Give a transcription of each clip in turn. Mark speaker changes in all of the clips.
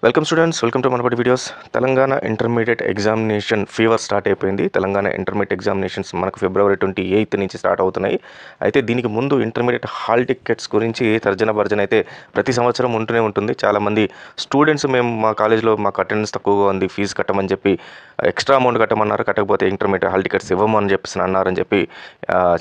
Speaker 1: Welcome students, welcome to మనపటి videos. Telangana intermediate examination fever start అయిపోయింది. Telangana intermediate examinations మనకు ఫిబ్రవరి 28 నుంచి స్టార్ట్ అవుతున్నాయి. అయితే దీనికి ముందు ఇంటర్మీడియట్ హాల్ టికెట్స్ గురించి తర్జన భర్జన అయితే ప్రతి సంవత్సరం ఉంటూనే ఉంటుంది. చాలామంది స్టూడెంట్స్ మేము మా కాలేజ్లో మాకు అటెండెన్స్ తక్కువగా ఉంది, ఫీజు కట్టమని చెప్పి ఎక్స్ట్రా అమౌంట్ కట్టమన్నారు, కట్టకపోతే ఇంటర్మీడియట్ హాల్ టికెట్స్ ఇవ్వమని చెప్పేసి అన్నారని చెప్పి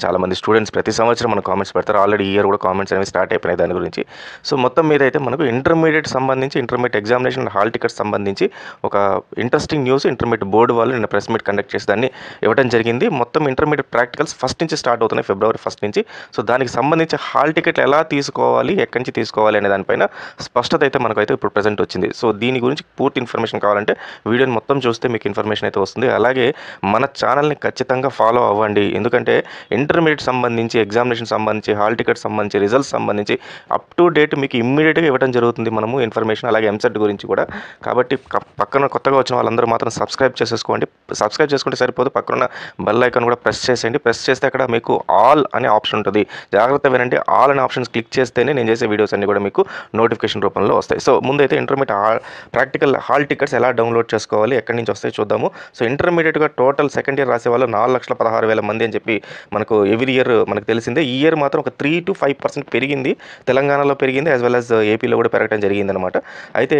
Speaker 1: చాలామంది స్టూడెంట్స్ ప్రతి సంవత్సరం మనకు కామెంట్స్ పెడతారు. ఆల్రెడీ ఈ ఇయర్ కూడా కామెంట్స్ అనేవి స్టార్ట్ అయిపోయినాయి దాని గురించి. సో మొత్తం మీద అయితే మనకు ఇంటర్మీడియట్ సంబంధించి ఇంటర్మీడియట్ ఎగ్జామినేషన్ హాల్ టికెట్స్ సంబంధించి ఒక ఇంట్రెస్టింగ్ న్యూస్ ఇంటర్మీడియట్ బోర్డు వాళ్ళు నిన్న ప్రెస్ మీట్ కండక్ట్ చేసి దాన్ని ఇవ్వడం జరిగింది. మొత్తం ఇంటర్మీడియట్ ప్రాక్టికల్స్ ఫస్ట్ నుంచి స్టార్ట్ అవుతున్నాయి, ఫిబ్రవరి 1 నుంచి. సో దానికి సంబంధించి హాల్ టికెట్లు ఎలా తీసుకోవాలి, ఎక్కడి నుంచి తీసుకోవాలి అనే దానిపైన స్పష్టత అయితే మనకైతే ఇప్పుడు ప్రజెంట్ వచ్చింది. సో దీని గురించి పూర్తి ఇన్ఫర్మేషన్ కావాలంటే వీడియోని మొత్తం చూస్తే మీకు ఇన్ఫర్మేషన్ అయితే వస్తుంది. అలాగే మన ఛానల్ని ఖచ్చితంగా ఫాలో అవ్వండి, ఎందుకంటే ఇంటర్మీడియట్ సంబంధించి ఎగ్జామినేషన్ సంబంధించి హాల్ టికెట్ సంబంధించి రిజల్ట్స్ సంబంధించి అప్ టు డేట్ మీకు ఇమ్మీడియట్గా ఇవ్వడం జరుగుతుంది మనము ఇన్ఫర్మేషన్. అలాగే ఎంసెట్ గురించి కూడా. కాబట్టి పక్కన కొత్తగా వచ్చిన వాళ్ళందరూ మాత్రం సబ్స్క్రైబ్ చేసేసుకోండి. సబ్స్క్రైబ్ చేసుకుంటే సరిపోదు, పక్కన బెల్ ఐకాన్ కూడా ప్రెస్ చేసేయండి. ప్రెస్ చేస్తే అక్కడ మీకు ఆల్ అనే ఆప్షన్ ఉంటుంది. జాగ్రత్త వినండి, ఆల్ అనే ఆప్షన్స్ క్లిక్ చేస్తేనే నేను చేసే వీడియోస్ అన్ని కూడా మీకు నోటిఫికేషన్ రూపంలో వస్తాయి. సో ముందైతే ఇంటర్మీడియట్ ప్రాక్టికల్ హాల్ టికెట్స్ ఎలా డౌన్లోడ్ చేసుకోవాలి, ఎక్కడి నుంచి వస్తాయి చూద్దాము. సో ఇంటర్మీడియట్గా టోటల్ సెకండ్ ఇయర్ రాసే వాళ్ళు 4,16,000 మంది అని చెప్పి మనకు ఎవ్రీ ఇయర్ మనకు తెలిసిందే. ఈ ఇయర్ మాత్రం ఒక 3 to 5% పెరిగింది, తెలంగాణలో పెరిగింది, యాజ్ వెల్ యాజ్ ఏపీలో కూడా పెరగడం జరిగింది అనమాట. అయితే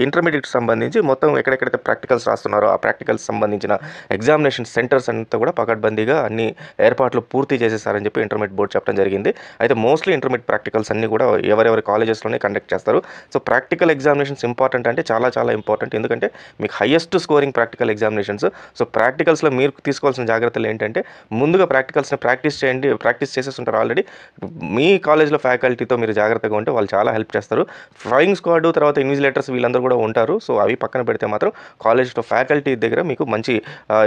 Speaker 1: ఇంటర్మీడియట్ సంబంధించి మొత్తం ఎక్కడెక్కడైతే ప్రాక్టికల్స్ రాస్తున్నారో ఆ ప్రాక్టికల్స్ సంబంధించిన ఎగ్జామినేషన్ సెంటర్స్ అంతా కూడా పకడ్బందీగా అన్ని ఏర్పాట్లు పూర్తి చేసేసారని చెప్పి ఇంటర్మీడియట్ బోర్డు చెప్పడం జరిగింది. అయితే మోస్ట్లీ ఇంటర్మీడియట్ ప్రాక్టికల్స్ అన్ని కూడా ఎవరెవరి కాలేజెస్లోనే కండక్ట్ చేస్తారు. సో ప్రాక్టికల్ ఎగ్జామినేషన్స్ ఇంపార్టెంట్ అంటే చాలా చాలా ఇంపార్టెంట్, ఎందుకంటే మీకు highest scoring practical examinations. So ప్రాక్టికల్స్లో మీరు తీసుకోవాల్సిన జాగ్రత్తలు ఏంటంటే ముందుగా ప్రాక్టికల్స్ని ప్రాక్టీస్ చేయండి. ప్రాక్టీస్ చేసేస్తుంటారు ఆల్రెడీ. మీ కాలేజ్లో ఫ్యాకల్టీతో మీరు జాగ్రత్తగా ఉంటే వాళ్ళు చాలా హెల్ప్ చేస్తారు. ఫ్లయింగ్ స్క్వాడ్ తర్వాత ఇన్విజిలేటర్స్ వీళ్ళందరూ కూడా ఉంటారు. సో అవి పక్కన పెడితే మాత్రం కాలేజ్లో ఫ్యాకల్టీ దగ్గర మీకు మంచి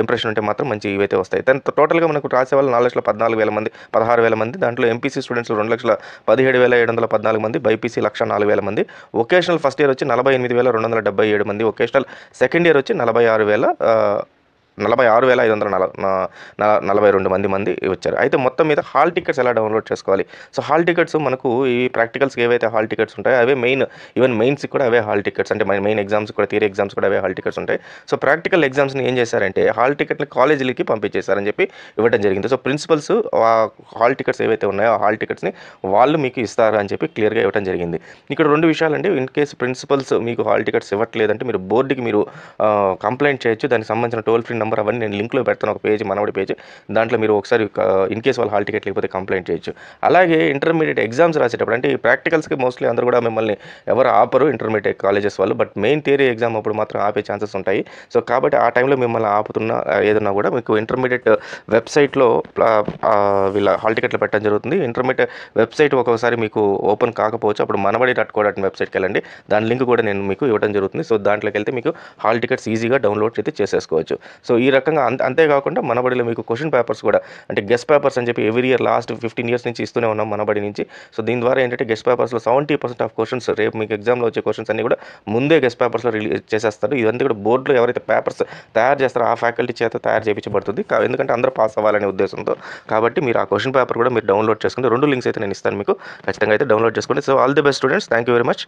Speaker 1: ఇంప్రెషన్ ఉంటే మాత్రం మంచి ఇవైతే వస్తాయి. దాని టోటల్గా మనకు రాసే వాళ్ళు 4,14,000 మంది, 16,000 మంది. దాంట్లో ఎంపీసీ స్టూడెంట్స్ 2,17,714 మంది, బైపీసీ 1,04,000 మంది. వొకేషనల్ ఫస్ట్ ఇయర్ వచ్చి 48,277 మంది, వొకేషనల్ సెకండ్ ఇయర్ వచ్చి 46,542 మంది వచ్చారు. అయితే మొత్తం మీద హాల్ టికెట్స్ ఎలా డౌన్లోడ్ చేసుకోవాలి. సో హాల్ టికెట్స్ మనకు ఈ ప్రాక్టికల్స్కి ఏవైతే హాల్ టికెట్స్ ఉంటాయో అవే మెయిన్, ఈవెన్ మెయిన్స్కి కూడా అవే హాల్ టికెట్స్, అంటే మెయిన్ ఎగ్జామ్స్ కూడా, థియరీ ఎగ్జామ్స్ కూడా అవే హాల్ టికెట్స్ ఉంటాయి. సో ప్రాక్టికల్ ఎగ్జామ్స్ని ఏం చేశారంటే హాల్ టికెట్ని కాలేజీలకి పంపించేశారని చెప్పి ఇవ్వడం జరిగింది. సో ప్రిన్సిపల్స్ హాల్ టికెట్స్ ఏవైతే ఉన్నాయో ఆ హాల్ టికెట్స్ని వాళ్ళు మీకు ఇస్తారు అని చెప్పి క్లియర్గా ఇవ్వడం జరిగింది. ఇక్కడ 2 విషయాలండి. ఇన్ కేసు ప్రిన్సిపల్స్ మీకు హాల్ టికెట్స్ ఇవ్వట్లేదంటే మీరు బోర్డుకి మీరు కంప్లైంట్ చేయొచ్చు. దానికి సంబంధించిన టోల్ ఫ్రీ నెంబర్ అవన్నీ నేను లింక్లో పెడతాను, ఒక పేజ్, మనవడి పేజ్. దాంట్లో మీరు ఒకసారి ఇన్ కేసు వాళ్ళు హాల్ టికెట్ లేకపోతే కంప్లైంట్ చేయొచ్చు. అలాగే ఇంటర్మీడియట్ ఎగ్జామ్స్ రాసేటప్పుడు, అంటే ఈ ప్రాక్టికల్స్కి మోస్ట్లీ అందరూ కూడా మిమ్మల్ని ఎవరు ఆపరు ఇంటర్మీడియట్ కాలేజెస్ వాళ్ళు, బట్ మెయిన్ థియరీ ఎగ్జామ్ అప్పుడు మాత్రం ఆపే ఛాన్సెస్ ఉంటాయి. సో కాబట్టి ఆ టైంలో మిమ్మల్ని ఆపుతున్న ఏదన్నా కూడా మీకు ఇంటర్మీడియట్ వెబ్సైట్లో వీళ్ళ హాల్ టికెట్లు పెట్టడం జరుగుతుంది. ఇంటర్మీడియట్ వెబ్సైట్ ఒక్కొక్కసారి మీకు ఓపెన్ కాకపోవచ్చు, అప్పుడు మనబడి.co.in వెబ్సైట్కి వెళ్ళండి. దాని లింక్ కూడా నేను మీకు ఇవ్వడం జరుగుతుంది. సో దాంట్లోకి వెళ్తే మీకు హాల్ టికెట్స్ ఈజీగా డౌన్లోడ్ అయితే చేసేసుకోవచ్చు. సో ఈ రకంగా అంతేకాకుండా మనబడిలో మీకు క్వశ్చన్ పేపర్స్ కూడా, అంటే గెస్ట్ పేపర్స్ అని చెప్పి ఎవ్రీ ఇయర్ లాస్ట్ 15 years నుంచి ఇస్తూనే ఉన్నాం మనబడి నుంచి. సో దీని ద్వారా ఏంటంటే గెస్ట్ పేపర్స్లో 70% ఆఫ్ క్వశ్చన్స్, రేపు మీకు ఎగ్జామ్లో వచ్చే క్వశ్చన్స్ అన్ని కూడా ముందే గెస్ట్ పేపర్స్లో రిలీజ్ చేసేస్తారు. ఇదంతా కూడా బోర్డులో ఎవరైతే పేపర్స్ తయారు చేస్తారో ఆ ఫ్యాకల్టీ చేత తయారు చేయించబడుతుంది, ఎందుకంటే అందరూ పాస్ అవ్వాలనే ఉద్దేశంతో. కాబట్టి మీరు ఆ క్వశ్చన్ పేపర్ కూడా మీరు డౌన్లోడ్ చేసుకుంటే 2 లింక్స్ అయితే నేను ఇస్తాను మీకు, ఖచ్చితంగా అయితే డౌన్లోడ్ చేసుకోండి. So all the best students, thank you very much.